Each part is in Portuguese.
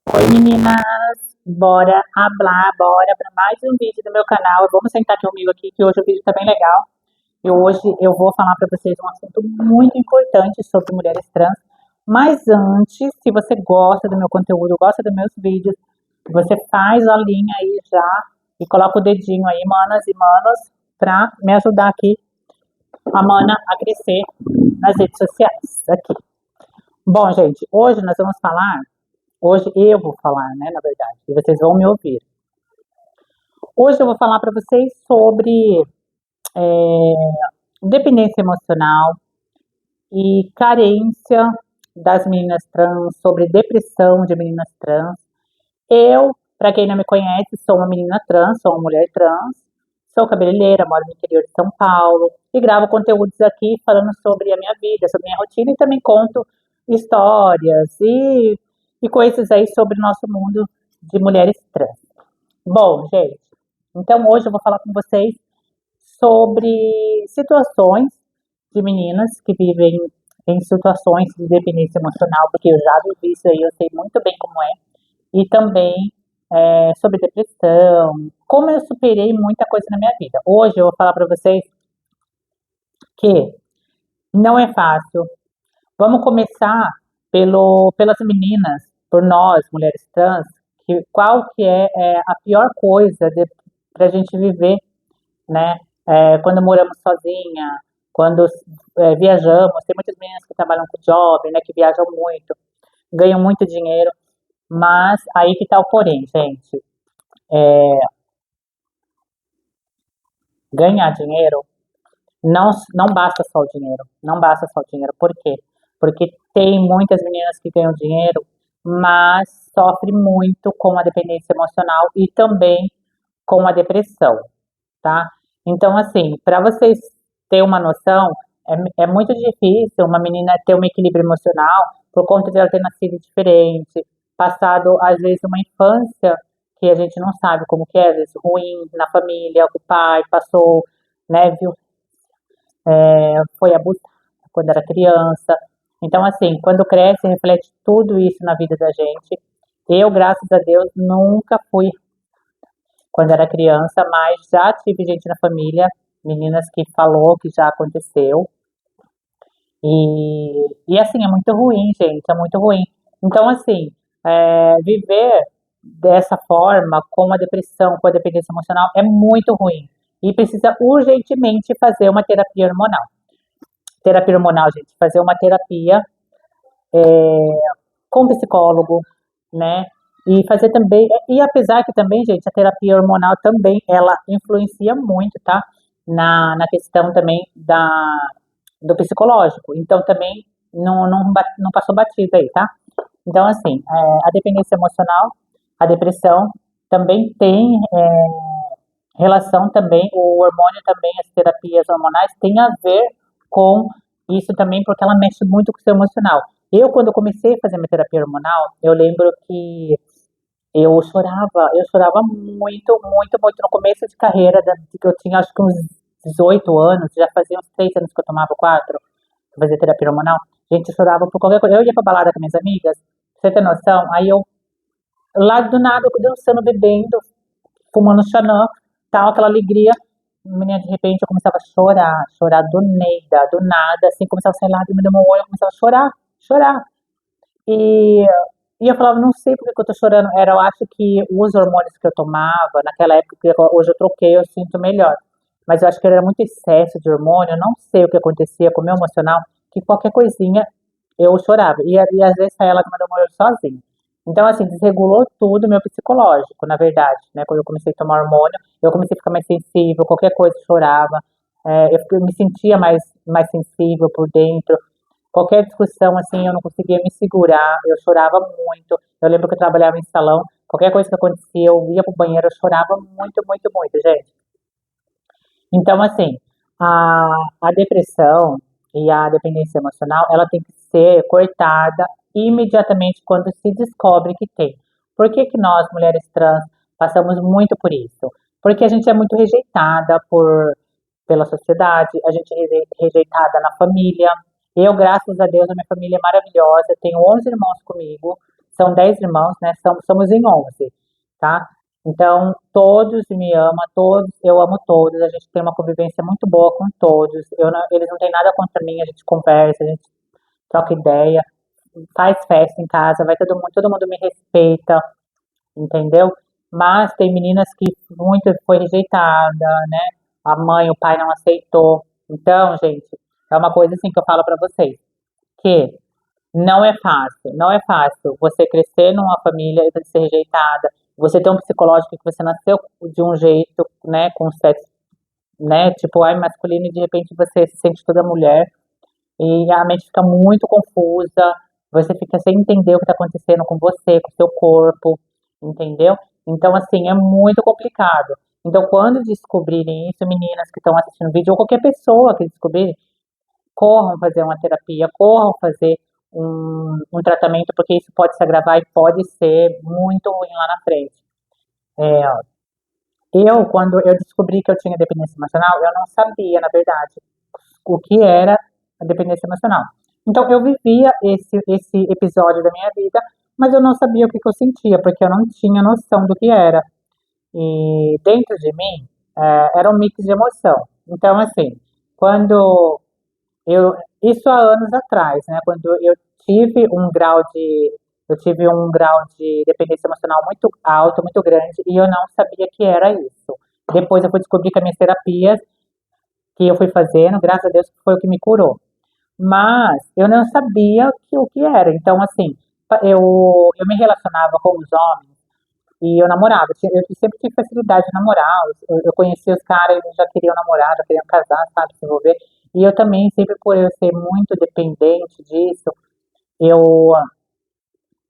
Oi meninas, bora hablar, bora para mais um vídeo do meu canal. Vamos sentar comigo aqui que hoje o vídeo tá bem legal. E hoje eu vou falar para vocês um assunto muito importante sobre mulheres trans. Mas antes, se você gosta do meu conteúdo, gosta dos meus vídeos, você faz a linha aí já e coloca o dedinho aí, manas e manos, para me ajudar aqui, a mana, a crescer nas redes sociais aqui. Bom, gente, hoje nós vamos falar. Hoje eu vou falar, né, na verdade, e vocês vão me ouvir. Hoje eu vou falar para vocês sobre é, dependência emocional e carência das meninas trans, sobre depressão de meninas trans. Eu, para quem não me conhece, sou uma menina trans, sou uma mulher trans, sou cabeleireira, moro no interior de São Paulo e gravo conteúdos aqui falando sobre a minha vida, sobre a minha rotina e também conto histórias e coisas aí sobre o nosso mundo de mulheres trans. Bom, gente, então hoje eu vou falar com vocês sobre situações de meninas que vivem em situações de dependência emocional, porque eu já vivi isso aí, eu sei muito bem como é, e também sobre depressão, como eu superei muita coisa na minha vida. Hoje eu vou falar para vocês que não é fácil. Vamos começar pelas meninas, por nós, mulheres trans, qual que é a pior coisa para a gente viver, né? Quando moramos sozinha, quando viajamos, tem muitas meninas que trabalham com job, né? Que viajam muito, ganham muito dinheiro, mas aí que tá o porém, gente. Ganhar dinheiro não basta só o dinheiro, não basta só o dinheiro. Por quê? Porque tem muitas meninas que ganham dinheiro, mas sofrem muito com a dependência emocional e também com a depressão, tá? Então, assim, para vocês terem uma noção, é muito difícil uma menina ter um equilíbrio emocional por conta de ela ter nascido diferente, passado, às vezes, uma infância que a gente não sabe como que é, às vezes ruim na família, o pai passou, né, viu, foi abusada quando era criança. Então, assim, quando cresce, reflete tudo isso na vida da gente. Eu, graças a Deus, nunca fui quando era criança, mas já tive gente na família, meninas que falou que já aconteceu. E assim, é muito ruim, gente, é muito ruim. Então, assim, viver dessa forma, com a depressão, com a dependência emocional, é muito ruim. E precisa urgentemente fazer uma terapia hormonal. Terapia hormonal, gente, fazer uma terapia com psicólogo, né? E fazer também, e apesar que também, gente, a terapia hormonal também, ela influencia muito, tá? Na questão também do psicológico. Então, também não passou batido aí, tá? Então, assim, a dependência emocional, a depressão também tem relação também, o hormônio também, as terapias hormonais tem a ver com isso também, porque ela mexe muito com o seu emocional. Eu, quando comecei a fazer minha terapia hormonal, eu lembro que eu chorava muito, muito, muito no começo de carreira, que eu tinha acho que uns 18 anos, já fazia uns 3 anos que eu tomava 4, pra fazer terapia hormonal. Gente, eu chorava por qualquer coisa. Eu ia pra balada com minhas amigas, pra você ter noção, aí eu, lá do nada, eu dançando, bebendo, fumando xanã, tal, aquela alegria. Menina, de repente eu começava a chorar, chorar do neida, do nada, assim, começava a sair lágrima do meu olho, eu começava a chorar, chorar. E, e eu falava, não sei por que eu tô chorando. Era, eu acho que os hormônios que eu tomava, naquela época, que hoje eu troquei, eu sinto melhor. Mas eu acho que era muito excesso de hormônio, eu não sei o que acontecia com o meu emocional, que qualquer coisinha eu chorava. E às vezes saía lágrima do meu olho sozinha. Então, assim, desregulou tudo meu psicológico, na verdade, né? Quando eu comecei a tomar hormônio, eu comecei a ficar mais sensível, qualquer coisa eu chorava, eu me sentia mais sensível por dentro. Qualquer discussão, assim, eu não conseguia me segurar, eu chorava muito. Eu lembro que eu trabalhava em salão, qualquer coisa que acontecia, eu ia pro banheiro, eu chorava muito, muito, muito, gente. Então, assim, a depressão e a dependência emocional, ela tem que ser cortada imediatamente quando se descobre que tem. Por que que nós, mulheres trans, passamos muito por isso? Porque a gente é muito rejeitada pela sociedade, a gente é rejeitada na família. Eu, graças a Deus, a minha família é maravilhosa, tenho 11 irmãos comigo, são 10 irmãos, né? Somos em 11, tá? Então, todos me amam, todos, eu amo todos, a gente tem uma convivência muito boa com todos. Eles não têm nada contra mim, a gente conversa, a gente troca ideia, faz festa em casa, vai todo mundo me respeita, entendeu? Mas tem meninas que muito foi rejeitada, né? A mãe, o pai não aceitou. Então, gente, é uma coisa assim que eu falo pra vocês, que não é fácil, não é fácil você crescer numa família e você ser rejeitada, você ter um psicológico que você nasceu de um jeito, né, com sexo, né, tipo, ai, masculino e de repente você se sente toda mulher e a mente fica muito confusa, você fica sem entender o que está acontecendo com você, com o seu corpo, entendeu? Então, assim, é muito complicado. Então, quando descobrirem isso, meninas que estão assistindo o vídeo, ou qualquer pessoa que descobrir, corram fazer uma terapia, corram fazer um tratamento, porque isso pode se agravar e pode ser muito ruim lá na frente. É, quando eu descobri que eu tinha dependência emocional, eu não sabia, na verdade, o que era a dependência emocional. Então, eu vivia esse episódio da minha vida, mas eu não sabia o que que eu sentia, porque eu não tinha noção do que era. E dentro de mim, era um mix de emoção. Então, assim, quando eu, isso há anos atrás, né? Quando eu tive um grau de dependência emocional muito alto, muito grande, e eu não sabia que era isso. Depois eu fui descobrir que as minhas terapias que eu fui fazendo, graças a Deus, foi o que me curou. Mas eu não sabia o que era. Então, assim, eu me relacionava com os homens e eu namorava. Eu sempre tive facilidade de namorar. Eu conhecia os caras, eles já queriam namorar, já queriam casar, sabe, se envolver. E eu também, sempre por eu ser muito dependente disso, eu,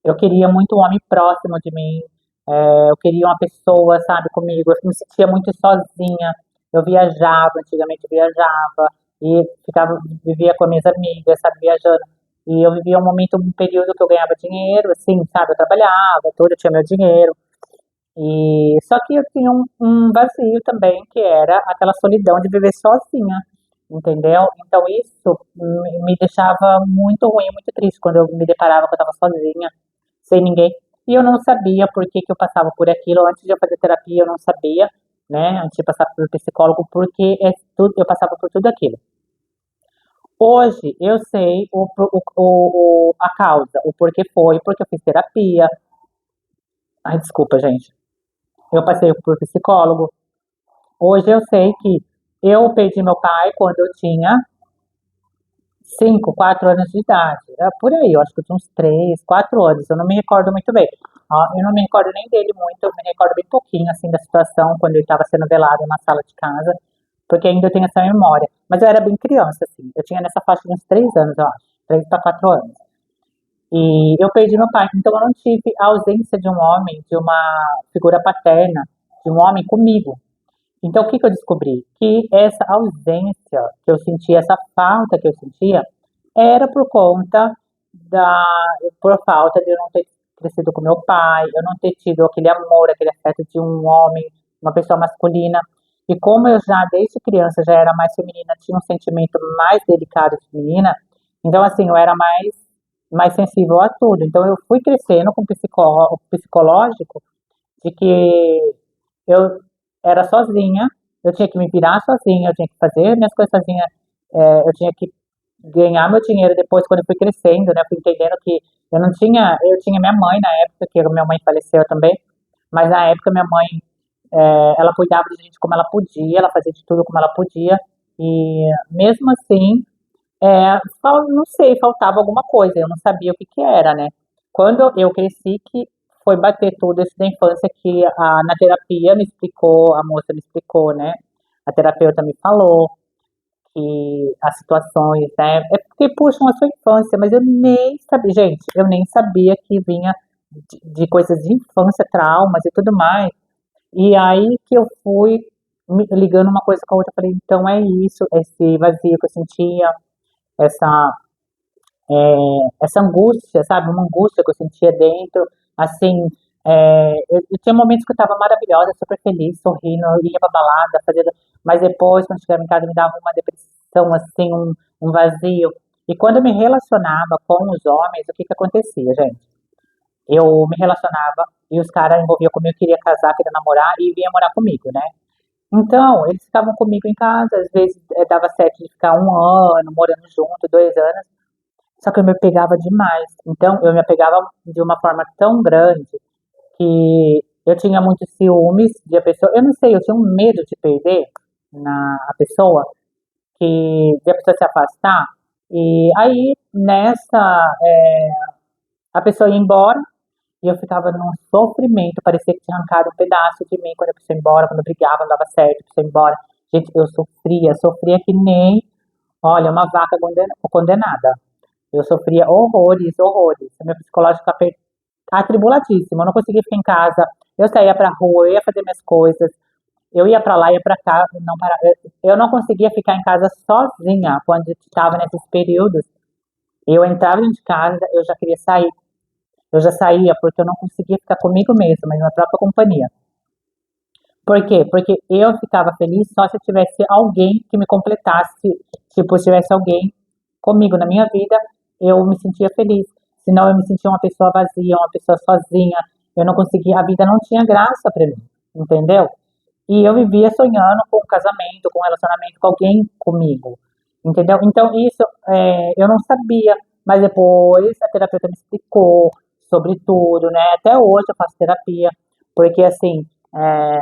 eu queria muito um homem próximo de mim. Eu queria uma pessoa, sabe, comigo. Eu me sentia muito sozinha. Eu viajava, antigamente eu viajava e vivia com as minhas amigas, sabe, viajando. E eu vivia um período que eu ganhava dinheiro, assim, sabe, eu trabalhava, tudo, eu tinha meu dinheiro. E só que eu tinha um vazio também, que era aquela solidão de viver sozinha, entendeu? Então isso me deixava muito ruim, muito triste quando eu me deparava que eu estava sozinha, sem ninguém. E eu não sabia por que que eu passava por aquilo. Antes de eu fazer terapia, eu não sabia, né? Antes de passar por psicólogo, porque eu passava por tudo aquilo. Hoje eu sei a causa, o porquê foi, porque eu fiz terapia. Ai, desculpa, gente. Eu passei por psicólogo. Hoje eu sei que eu perdi meu pai quando eu tinha 4 anos de idade. É por aí, eu acho que eu tinha uns 3, 4 anos. Eu não me recordo muito bem. Eu não me recordo nem dele muito, eu me recordo bem pouquinho, assim, da situação, quando ele estava sendo velado na sala de casa, porque ainda eu tenho essa memória. Mas eu era bem criança, assim. Eu tinha nessa faixa de uns 3 anos, eu acho. 3 para 4 anos. E eu perdi meu pai, então eu não tive a ausência de um homem, de uma figura paterna, de um homem comigo. Então, o que que eu descobri? Que essa ausência que eu sentia, essa falta que eu sentia, era por conta da, por falta de eu não ter crescido com meu pai, eu não ter tido aquele amor, aquele afeto de um homem, uma pessoa masculina. E como eu já, desde criança, já era mais feminina, tinha um sentimento mais delicado de menina, então, assim, eu era mais sensível a tudo. Então, eu fui crescendo com psicológico de que eu era sozinha, eu tinha que me virar sozinha, eu tinha que fazer minhas coisas sozinha, eu tinha que ganhar meu dinheiro depois, quando eu fui crescendo, né, fui entendendo que eu tinha minha mãe na época, que minha mãe faleceu também, mas na época minha mãe, ela cuidava de gente como ela podia, ela fazia de tudo como ela podia, e mesmo assim, não sei, faltava alguma coisa, eu não sabia o que que era, né. Quando eu cresci, que foi bater tudo isso da infância que na terapia me explicou, a moça me explicou, né, a terapeuta me falou que as situações, né, é porque puxam a sua infância, mas eu nem sabia, gente, eu nem sabia que vinha de coisas de infância, traumas e tudo mais. E aí que eu fui ligando uma coisa com a outra, falei, então é isso, esse vazio que eu sentia, essa essa angústia, sabe? Uma angústia que eu sentia dentro, assim, eu tinha momentos que eu estava maravilhosa, super feliz, sorrindo, eu ia pra balada, fazendo, mas depois, quando chegava em casa, me dava uma depressão, assim, um vazio. E quando eu me relacionava com os homens, o que que acontecia, gente? Eu me relacionava e os caras envolviam comigo, queria casar, queria namorar e vinha morar comigo, né? Então, eles ficavam comigo em casa, às vezes dava certo de ficar um ano morando junto, 2 anos, só que eu me apegava demais. Então, eu me apegava de uma forma tão grande que eu tinha muitos ciúmes de a pessoa. Eu não sei, eu tinha um medo de perder a pessoa, de a pessoa se afastar. E aí, a pessoa ia embora e eu ficava num sofrimento, parecia que tinha arrancado um pedaço de mim quando a pessoa ia embora, quando eu brigava, não dava certo, a pessoa ia embora. Gente, eu sofria que nem, olha, uma vaca condenada. Eu sofria horrores, horrores. O meu psicológico atribuladíssimo. Eu não conseguia ficar em casa. Eu saía pra rua, eu ia fazer minhas coisas. Eu ia pra lá, ia pra cá. Não para... Eu não conseguia ficar em casa sozinha quando estava nesses períodos. Eu entrava dentro de casa, eu já queria sair. Eu já saía porque eu não conseguia ficar comigo mesma, na minha própria companhia. Por quê? Porque eu ficava feliz só se tivesse alguém que me completasse, tipo, se tivesse alguém comigo na minha vida, eu me sentia feliz. Senão eu me sentia uma pessoa vazia, uma pessoa sozinha. Eu não conseguia, a vida não tinha graça para mim, entendeu? E eu vivia sonhando com um casamento, com um relacionamento com alguém comigo, entendeu? Então isso eu não sabia, mas depois a terapeuta me explicou sobre tudo, né? Até hoje eu faço terapia, porque assim, é,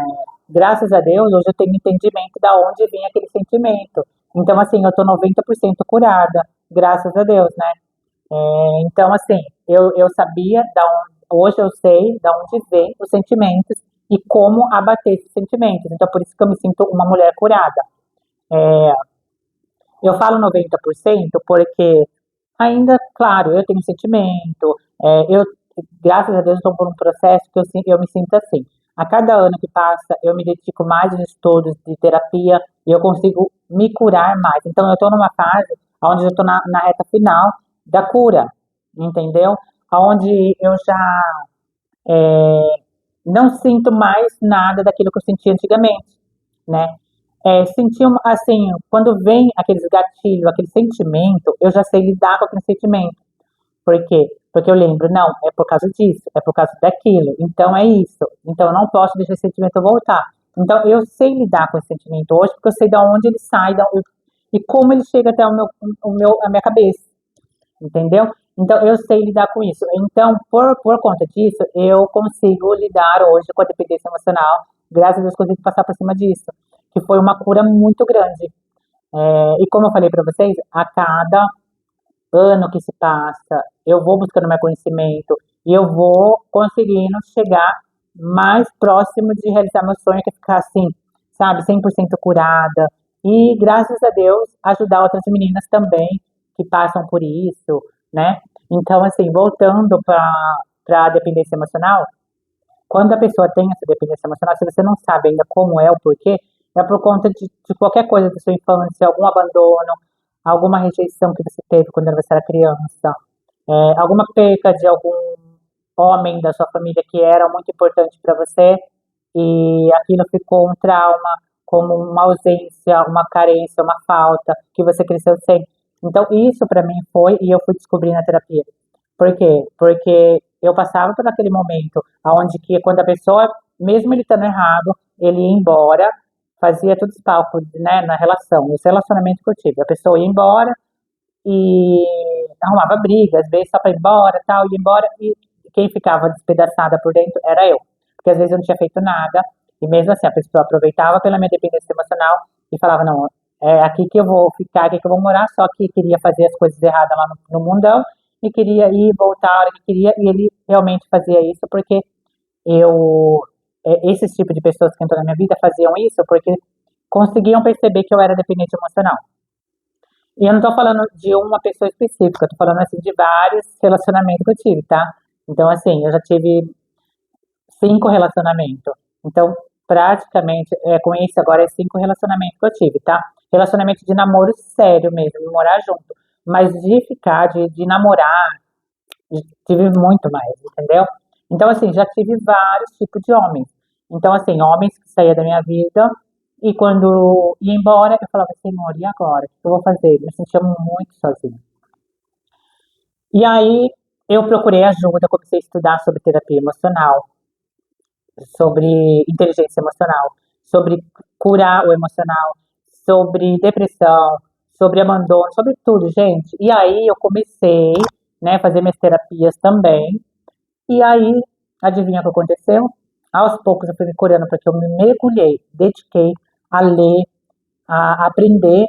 graças a Deus, hoje eu tenho entendimento da onde vinha aquele sentimento. Então, assim, eu tô 90% curada, graças a Deus, né? Então, assim, eu sabia hoje eu sei da onde vem os sentimentos e como abater esses sentimentos. Então, por isso que eu me sinto uma mulher curada. Eu falo 90% porque ainda, claro, eu tenho sentimento, graças a Deus, estou por um processo que eu me sinto assim. A cada ano que passa, eu me dedico mais aos estudos de terapia e eu consigo me curar mais. Então, eu estou numa fase onde eu estou na reta final da cura, entendeu? Onde eu já não sinto mais nada daquilo que eu sentia antigamente, né? Sentir, assim, quando vem aqueles gatilhos, aquele sentimento, eu já sei lidar com aquele sentimento. Por quê? Porque eu lembro, não, é por causa disso, é por causa daquilo, então é isso. Então eu não posso deixar esse sentimento voltar. Então eu sei lidar com esse sentimento hoje, porque eu sei de onde ele sai e como ele chega até a minha cabeça, entendeu? Então eu sei lidar com isso. Então, por conta disso, eu consigo lidar hoje com a dependência emocional. Graças a Deus, consigo passar por cima disso, que foi uma cura muito grande. E como eu falei para vocês, a cada ano que se passa, eu vou buscando mais conhecimento e eu vou conseguindo chegar mais próximo de realizar meu sonho, que é ficar assim, sabe, 100% curada. E graças a Deus, ajudar outras meninas também que passam por isso, né? Então, assim, voltando para a dependência emocional, quando a pessoa tem essa dependência emocional, se você não sabe ainda como é o porquê, é por conta de qualquer coisa da sua infância, algum abandono, alguma rejeição que você teve quando você era criança, alguma perca de algum homem da sua família que era muito importante para você e aquilo ficou um trauma, como uma ausência, uma carência, uma falta que você cresceu sem. Então, isso para mim foi, e eu fui descobrir na terapia. Por quê? Porque eu passava por aquele momento onde que quando a pessoa, mesmo ele estando errado, ele ia embora, fazia todos os palcos, né, na relação, nos relacionamentos que eu tive. A pessoa ia embora e arrumava briga, às vezes só para ir embora, tal, ia embora e quem ficava despedaçada por dentro era eu. Porque às vezes eu não tinha feito nada e mesmo assim a pessoa aproveitava pela minha dependência emocional e falava, não, é aqui que eu vou ficar, aqui que eu vou morar, só que queria fazer as coisas erradas lá no mundão e queria ir voltar a hora que queria, e ele realmente fazia isso porque eu, esses tipos de pessoas que entram na minha vida faziam isso porque conseguiam perceber que eu era dependente emocional. E eu não tô falando de uma pessoa específica, eu tô falando assim de vários relacionamentos que eu tive, tá? Então, assim, eu já tive 5 relacionamentos. Então, praticamente, com esse agora é 5 relacionamentos que eu tive, tá? Relacionamento de namoro sério mesmo, de morar junto. Mas de ficar, de namorar, tive muito mais, entendeu? Então, assim, já tive vários tipos de homens. Então, assim, homens que saíam da minha vida e quando ia embora, eu falava, Senhor, e agora? O que eu vou fazer? Eu me sentia muito sozinha. E aí, Eu procurei ajuda, comecei a estudar sobre terapia emocional, sobre inteligência emocional, sobre curar o emocional, sobre depressão, sobre abandono, sobre tudo, gente. E aí eu comecei, né, a fazer minhas terapias também. E aí, adivinha o que aconteceu? Aos poucos eu fui me curando porque eu me mergulhei, dediquei a ler, a aprender